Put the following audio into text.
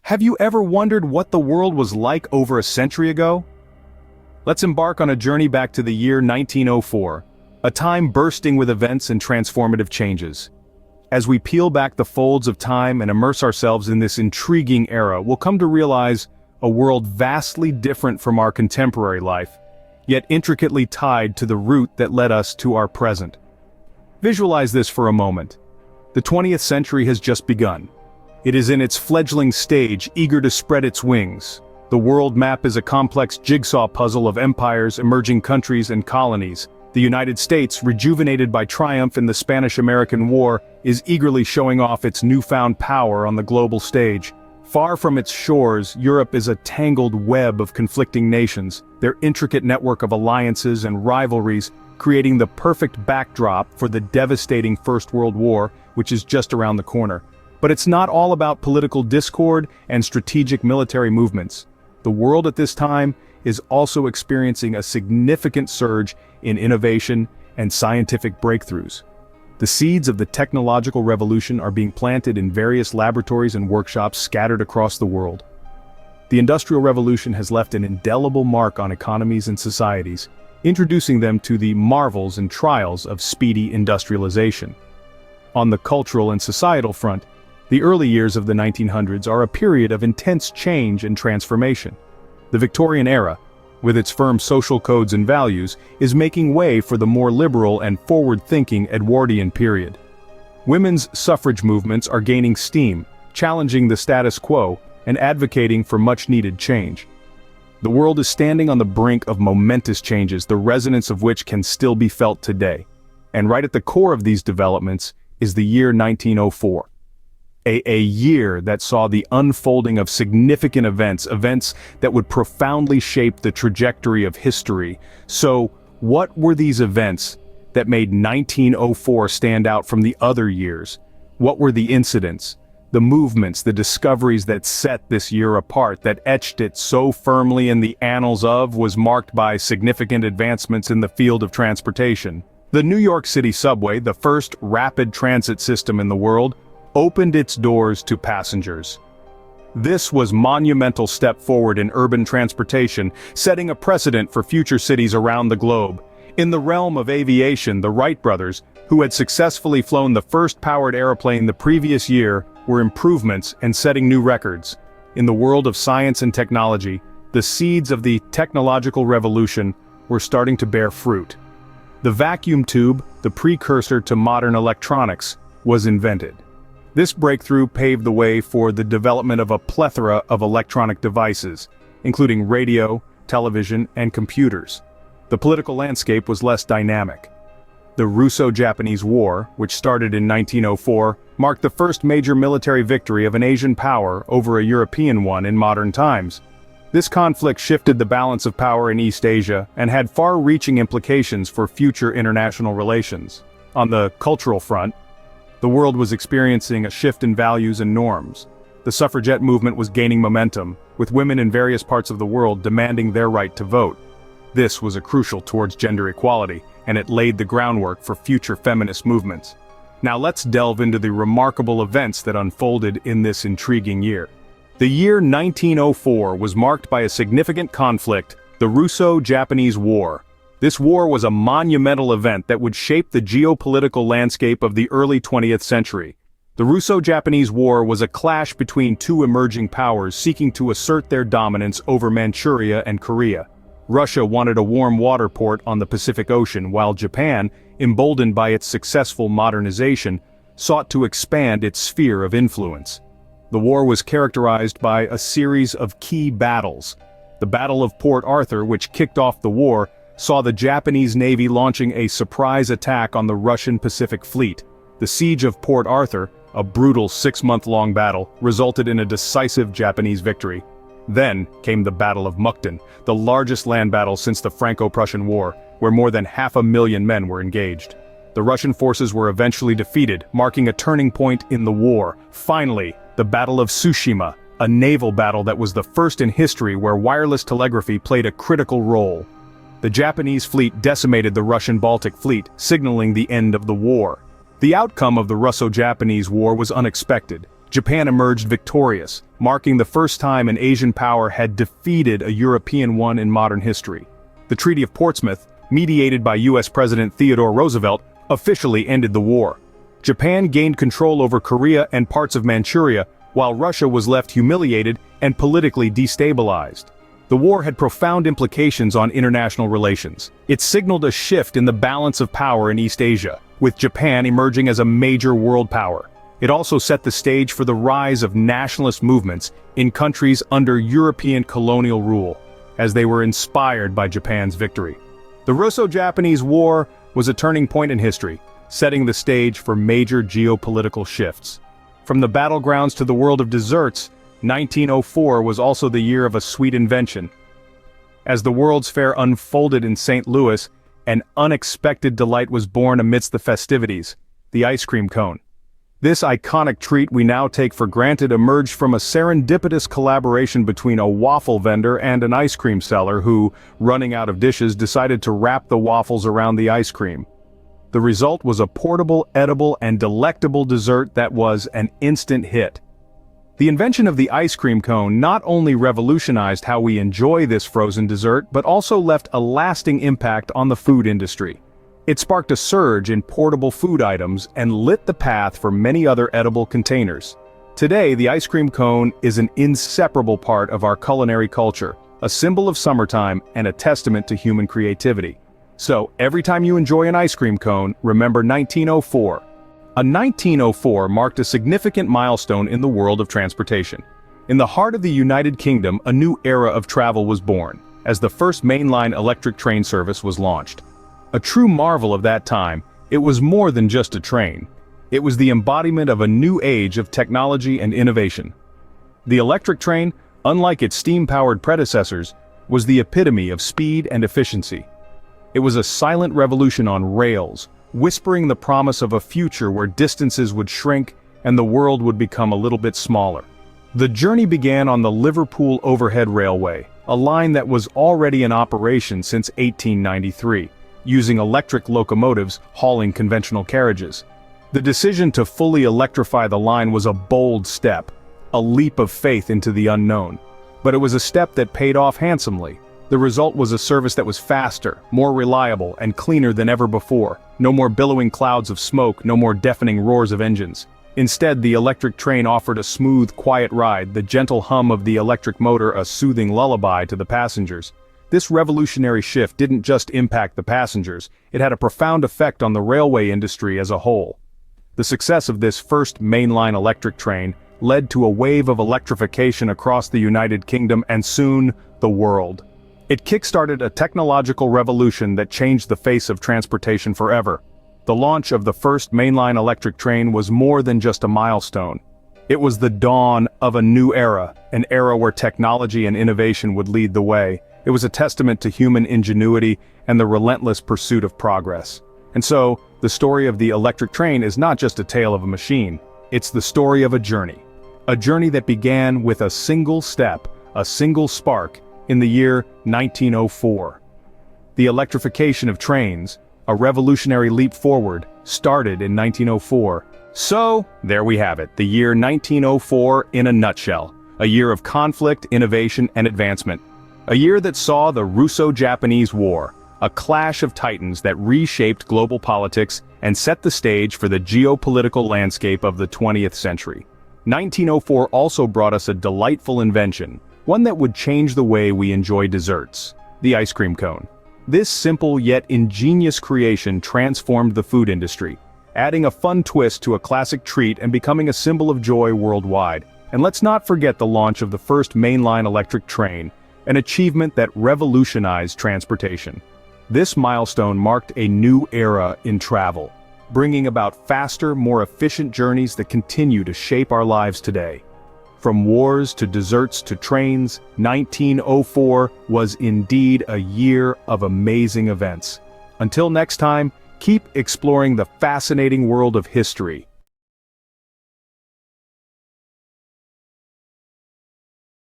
Have you ever wondered what the world was like over a century ago? Let's embark on a journey back to the year 1904, a time bursting with events and transformative changes. As we peel back the folds of time and immerse ourselves in this intriguing era, we'll come to realize a world vastly different from our contemporary life, yet intricately tied to the route that led us to our present. Visualize this for a moment. The 20th century has just begun. It is in its fledgling stage, eager to spread its wings. The world map is a complex jigsaw puzzle of empires, emerging countries, and colonies. The United States, rejuvenated by triumph in the Spanish-American War, is eagerly showing off its newfound power on the global stage. Far from its shores, Europe is a tangled web of conflicting nations, their intricate network of alliances and rivalries creating the perfect backdrop for the devastating First World War, which is just around the corner. But it's not all about political discord and strategic military movements. The world at this time is also experiencing a significant surge in innovation and scientific breakthroughs. The seeds of the technological revolution are being planted in various laboratories and workshops scattered across the world. The Industrial Revolution has left an indelible mark on economies and societies, introducing them to the marvels and trials of speedy industrialization. On the cultural and societal front, the early years of the 1900s are a period of intense change and transformation. The Victorian era, with its firm social codes and values, is making way for the more liberal and forward-thinking Edwardian period. Women's suffrage movements are gaining steam, challenging the status quo and advocating for much-needed change. The world is standing on the brink of momentous changes, the resonance of which can still be felt today. And right at the core of these developments is the year 1904. A year that saw the unfolding of significant events that would profoundly shape the trajectory of history. So, what were these events that made 1904 stand out from the other years? What were the incidents, the movements, the discoveries that set this year apart, that etched it so firmly in the annals of, was marked by significant advancements in the field of transportation? The New York City subway, the first rapid transit system in the world, opened its doors to passengers. This was a monumental step forward in urban transportation, setting a precedent for future cities around the globe. In the realm of aviation, the Wright brothers, who had successfully flown the first powered airplane the previous year, were improvements and setting new records. In the world of science and technology, the seeds of the technological revolution were starting to bear fruit. The vacuum tube, the precursor to modern electronics, was invented. This breakthrough paved the way for the development of a plethora of electronic devices, including radio, television, and computers. The political landscape was less dynamic. The Russo-Japanese War, which started in 1904, marked the first major military victory of an Asian power over a European one in modern times. This conflict shifted the balance of power in East Asia and had far-reaching implications for future international relations. On the cultural front, the world was experiencing a shift in values and norms. The suffragette movement was gaining momentum, with women in various parts of the world demanding their right to vote. This was crucial towards gender equality, and it laid the groundwork for future feminist movements. Now let's delve into the remarkable events that unfolded in this intriguing year. The year 1904 was marked by a significant conflict, the Russo-Japanese War. This war was a monumental event that would shape the geopolitical landscape of the early 20th century. The Russo-Japanese War was a clash between two emerging powers seeking to assert their dominance over Manchuria and Korea. Russia wanted a warm water port on the Pacific Ocean, while Japan, emboldened by its successful modernization, sought to expand its sphere of influence. The war was characterized by a series of key battles. The Battle of Port Arthur, which kicked off the war, saw the Japanese Navy launching a surprise attack on the Russian Pacific Fleet. The Siege of Port Arthur, a brutal 6-month-long battle, resulted in a decisive Japanese victory. Then came the Battle of Mukden, the largest land battle since the Franco-Prussian War, where more than 500,000 men were engaged. The Russian forces were eventually defeated, marking a turning point in the war. Finally, the Battle of Tsushima, a naval battle that was the first in history where wireless telegraphy played a critical role. The Japanese fleet decimated the Russian Baltic Fleet, signaling the end of the war. The outcome of the Russo-Japanese War was unexpected. Japan emerged victorious, marking the first time an Asian power had defeated a European one in modern history. The Treaty of Portsmouth, mediated by US President Theodore Roosevelt, officially ended the war. Japan gained control over Korea and parts of Manchuria, while Russia was left humiliated and politically destabilized. The war had profound implications on international relations. It signaled a shift in the balance of power in East Asia, with Japan emerging as a major world power. It also set the stage for the rise of nationalist movements in countries under European colonial rule, as they were inspired by Japan's victory. The Russo-Japanese War was a turning point in history, setting the stage for major geopolitical shifts. From the battlegrounds to the world of desserts, 1904 was also the year of a sweet invention. As the World's Fair unfolded in St. Louis, an unexpected delight was born amidst the festivities: the ice cream cone. This iconic treat we now take for granted emerged from a serendipitous collaboration between a waffle vendor and an ice cream seller who, running out of dishes, decided to wrap the waffles around the ice cream. The result was a portable, edible, and delectable dessert that was an instant hit. The invention of the ice cream cone not only revolutionized how we enjoy this frozen dessert, but also left a lasting impact on the food industry. It sparked a surge in portable food items and lit the path for many other edible containers. Today, the ice cream cone is an inseparable part of our culinary culture, a symbol of summertime and a testament to human creativity. So, every time you enjoy an ice cream cone, remember 1904. 1904 marked a significant milestone in the world of transportation. In the heart of the United Kingdom, a new era of travel was born, as the first mainline electric train service was launched. A true marvel of that time, it was more than just a train. It was the embodiment of a new age of technology and innovation. The electric train, unlike its steam-powered predecessors, was the epitome of speed and efficiency. It was a silent revolution on rails, whispering the promise of a future where distances would shrink and the world would become a little bit smaller. The journey began on the Liverpool Overhead Railway, a line that was already in operation since 1893, using electric locomotives hauling conventional carriages. The decision to fully electrify the line was a bold step, a leap of faith into the unknown. But it was a step that paid off handsomely. The result was a service that was faster, more reliable, and cleaner than ever before. No more billowing clouds of smoke, no more deafening roars of engines. Instead, the electric train offered a smooth, quiet ride, the gentle hum of the electric motor a soothing lullaby to the passengers. This revolutionary shift didn't just impact the passengers, it had a profound effect on the railway industry as a whole. The success of this first mainline electric train led to a wave of electrification across the United Kingdom and soon, the world. It kick-started a technological revolution that changed the face of transportation forever. The launch of the first mainline electric train was more than just a milestone. It was the dawn of a new era, an era where technology and innovation would lead the way. It was a testament to human ingenuity and the relentless pursuit of progress. And so, the story of the electric train is not just a tale of a machine, it's the story of a journey. A journey that began with a single step, a single spark, in the year 1904. The electrification of trains, a revolutionary leap forward, started in 1904. So, there we have it, the year 1904 in a nutshell. A year of conflict, innovation, and advancement. A year that saw the Russo-Japanese War, a clash of titans that reshaped global politics and set the stage for the geopolitical landscape of the 20th century. 1904 also brought us a delightful invention, one that would change the way we enjoy desserts: the ice cream cone. This simple yet ingenious creation transformed the food industry, adding a fun twist to a classic treat and becoming a symbol of joy worldwide. And let's not forget the launch of the first mainline electric train, an achievement that revolutionized transportation. This milestone marked a new era in travel, bringing about faster, more efficient journeys that continue to shape our lives today. From wars to desserts to trains, 1904 was indeed a year of amazing events. Until next time, keep exploring the fascinating world of history